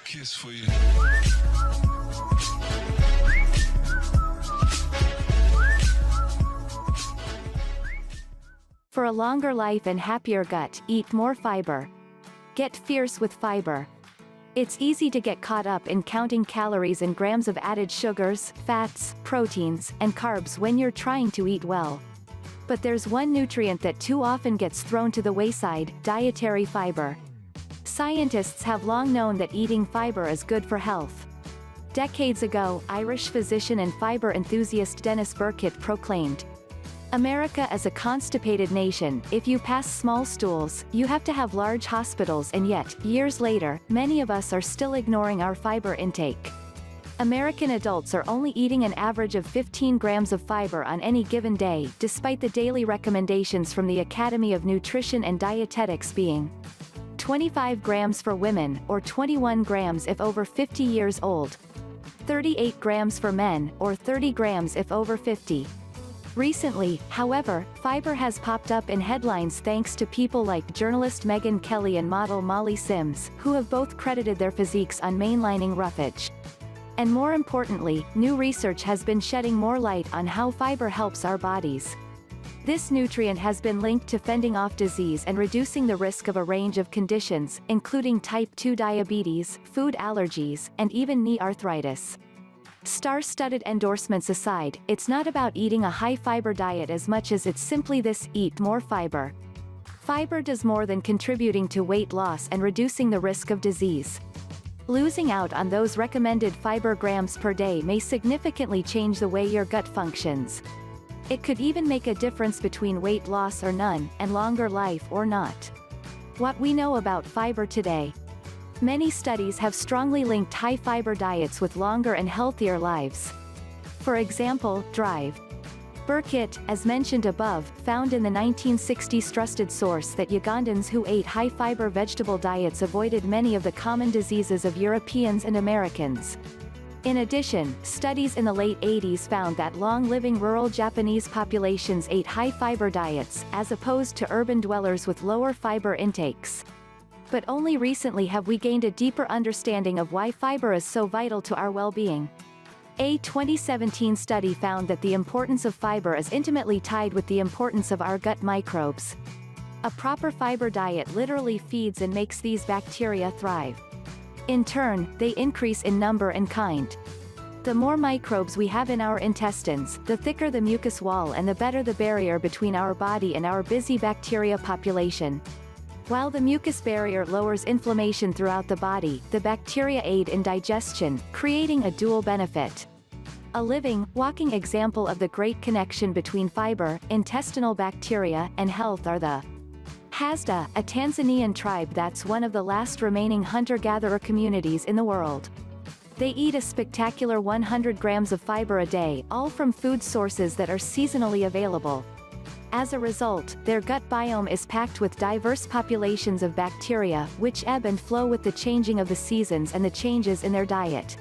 kiss for you. For a longer life and happier gut, eat more fiber. Get fierce with fiber. It's easy to get caught up in counting calories and grams of added sugars, fats, proteins, and carbs when you're trying to eat well. But there's one nutrient that too often gets thrown to the wayside: dietary fiber. Scientists have long known that eating fiber is good for health. Decades ago, Irish physician and fiber enthusiast Denis Burkitt proclaimed, "America is a constipated nation. If you pass small stools, you have to have large hospitals." And yet, years later, many of us are still ignoring our fiber intake. American adults are only eating an average of 15 grams of fiber on any given day, despite the daily recommendations from the Academy of Nutrition and Dietetics being 25 grams for women, or 21 grams if over 50 years old, 38 grams for men, or 30 grams if over 50. Recently, however, fiber has popped up in headlines thanks to people like journalist Megyn Kelly and model Molly Sims, who have both credited their physiques on mainlining roughage. And more importantly, new research has been shedding more light on how fiber helps our bodies. This nutrient has been linked to fending off disease and reducing the risk of a range of conditions, including type 2 diabetes, food allergies, and even knee arthritis. Star-studded endorsements aside, it's not about eating a high-fiber diet as much as it's simply this: eat more fiber. Fiber does more than contributing to weight loss and reducing the risk of disease. Losing out on those recommended fiber grams per day may significantly change the way your gut functions. It could even make a difference between weight loss or none, and longer life or not. What we know about fiber today. Many studies have strongly linked high-fiber diets with longer and healthier lives. For example, Drive. Burkitt, as mentioned above, found in the 1960s trusted source that Ugandans who ate high-fiber vegetable diets avoided many of the common diseases of Europeans and Americans. In addition, studies in the late 80s found that long-living rural Japanese populations ate high-fiber diets, as opposed to urban dwellers with lower fiber intakes. But only recently have we gained a deeper understanding of why fiber is so vital to our well-being. A 2017 study found that the importance of fiber is intimately tied with the importance of our gut microbes. A proper fiber diet literally feeds and makes these bacteria thrive. In turn, they increase in number and kind. The more microbes we have in our intestines, the thicker the mucus wall and the better the barrier between our body and our busy bacteria population. While the mucus barrier lowers inflammation throughout the body, the bacteria aid in digestion, creating a dual benefit. A living, walking example of the great connection between fiber, intestinal bacteria, and health are the Hasda, a Tanzanian tribe that's one of the last remaining hunter-gatherer communities in the world. They eat a spectacular 100 grams of fiber a day, all from food sources that are seasonally available. As a result, their gut biome is packed with diverse populations of bacteria, which ebb and flow with the changing of the seasons and the changes in their diet.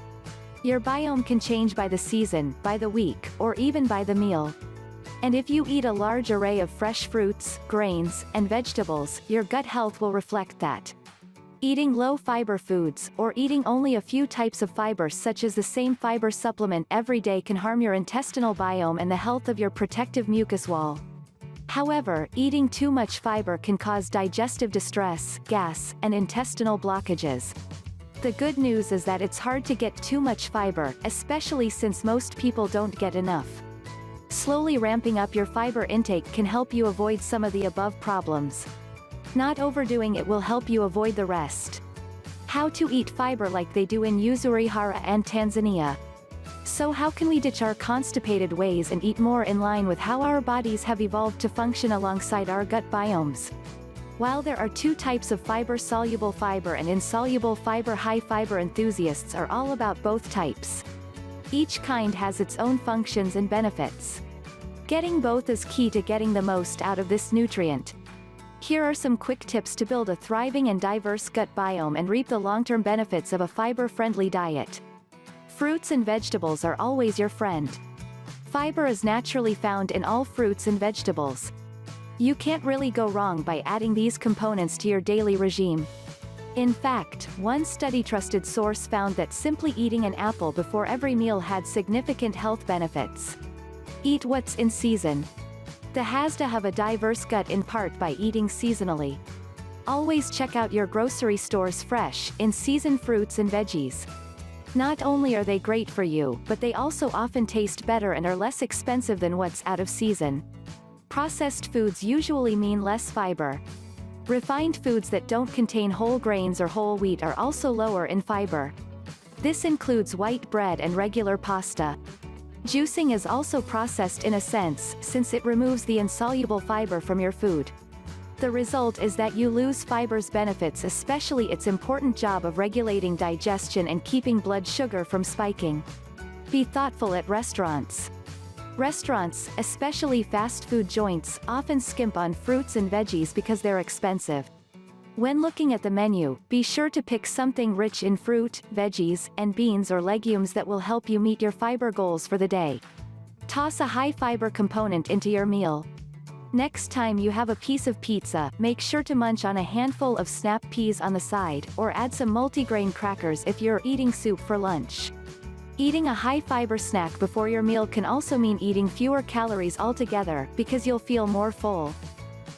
Your biome can change by the season, by the week, or even by the meal. And if you eat a large array of fresh fruits, grains, and vegetables, your gut health will reflect that. Eating low-fiber foods, or eating only a few types of fiber such as the same fiber supplement every day can harm your intestinal biome and the health of your protective mucus wall. However, eating too much fiber can cause digestive distress, gas, and intestinal blockages. The good news is that it's hard to get too much fiber, especially since most people don't get enough. Slowly ramping up your fiber intake can help you avoid some of the above problems. Not overdoing it will help you avoid the rest. How to eat fiber like they do in Uzuri-Hara and Tanzania. So how can we ditch our constipated ways and eat more in line with how our bodies have evolved to function alongside our gut biomes? While there are two types of fiber: soluble fiber and insoluble fiber, high fiber enthusiasts are all about both types. Each kind has its own functions and benefits. Getting both is key to getting the most out of this nutrient. Here are some quick tips to build a thriving and diverse gut biome and reap the long-term benefits of a fiber-friendly diet. Fruits and vegetables are always your friend. Fiber is naturally found in all fruits and vegetables. You can't really go wrong by adding these components to your daily regime. In fact, one study trusted source found that simply eating an apple before every meal had significant health benefits. Eat what's in season. The has to have a diverse gut in part by eating seasonally. Always check out your grocery store's fresh, in-season fruits and veggies. Not only are they great for you, but they also often taste better and are less expensive than what's out of season. Processed foods usually mean less fiber. Refined foods that don't contain whole grains or whole wheat are also lower in fiber. This includes white bread and regular pasta. Juicing is also processed in a sense, since it removes the insoluble fiber from your food. The result is that you lose fiber's benefits, especially its important job of regulating digestion and keeping blood sugar from spiking. Be thoughtful at restaurants. Restaurants, especially fast food joints, often skimp on fruits and veggies because they're expensive. When looking at the menu, be sure to pick something rich in fruit, veggies, and beans or legumes that will help you meet your fiber goals for the day. Toss a high-fiber component into your meal. Next time you have a piece of pizza, make sure to munch on a handful of snap peas on the side, or add some multigrain crackers if you're eating soup for lunch. Eating a high-fiber snack before your meal can also mean eating fewer calories altogether, because you'll feel more full.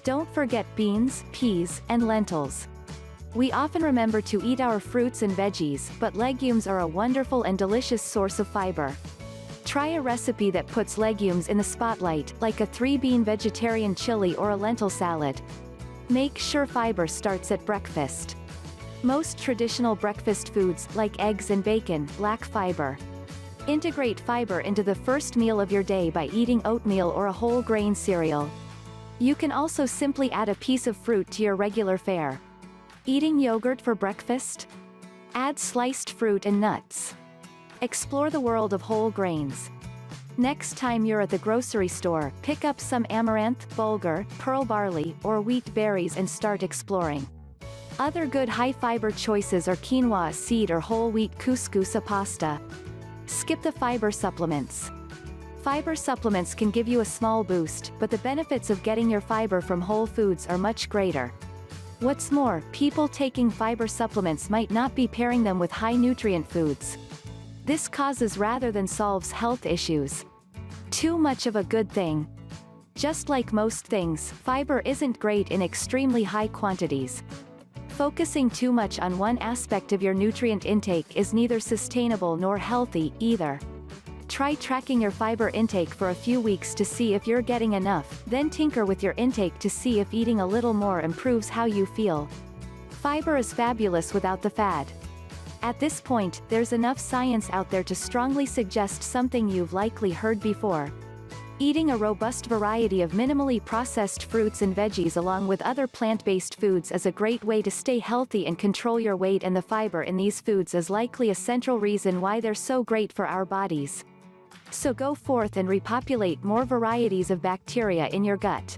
Don't forget beans, peas, and lentils. We often remember to eat our fruits and veggies, but legumes are a wonderful and delicious source of fiber. Try a recipe that puts legumes in the spotlight, like a 3-bean vegetarian chili or a lentil salad. Make sure fiber starts at breakfast. Most traditional breakfast foods, like eggs and bacon, lack fiber. Integrate fiber into the first meal of your day by eating oatmeal or a whole grain cereal. You can also simply add a piece of fruit to your regular fare. Eating yogurt for breakfast? Add sliced fruit and nuts. Explore the world of whole grains. Next time you're at the grocery store, pick up some amaranth, bulgur, pearl barley, or wheat berries and start exploring. Other good high-fiber choices are quinoa seed or whole wheat couscous pasta. Skip the fiber supplements. Fiber supplements can give you a small boost, but the benefits of getting your fiber from whole foods are much greater. What's more, people taking fiber supplements might not be pairing them with high-nutrient foods. This causes rather than solves health issues. Too much of a good thing. Just like most things, fiber isn't great in extremely high quantities. Focusing too much on one aspect of your nutrient intake is neither sustainable nor healthy, either. Try tracking your fiber intake for a few weeks to see if you're getting enough, then tinker with your intake to see if eating a little more improves how you feel. Fiber is fabulous without the fad. At this point, there's enough science out there to strongly suggest something you've likely heard before. Eating a robust variety of minimally processed fruits and veggies along with other plant-based foods is a great way to stay healthy and control your weight, and the fiber in these foods is likely a central reason why they're so great for our bodies. So go forth and repopulate more varieties of bacteria in your gut.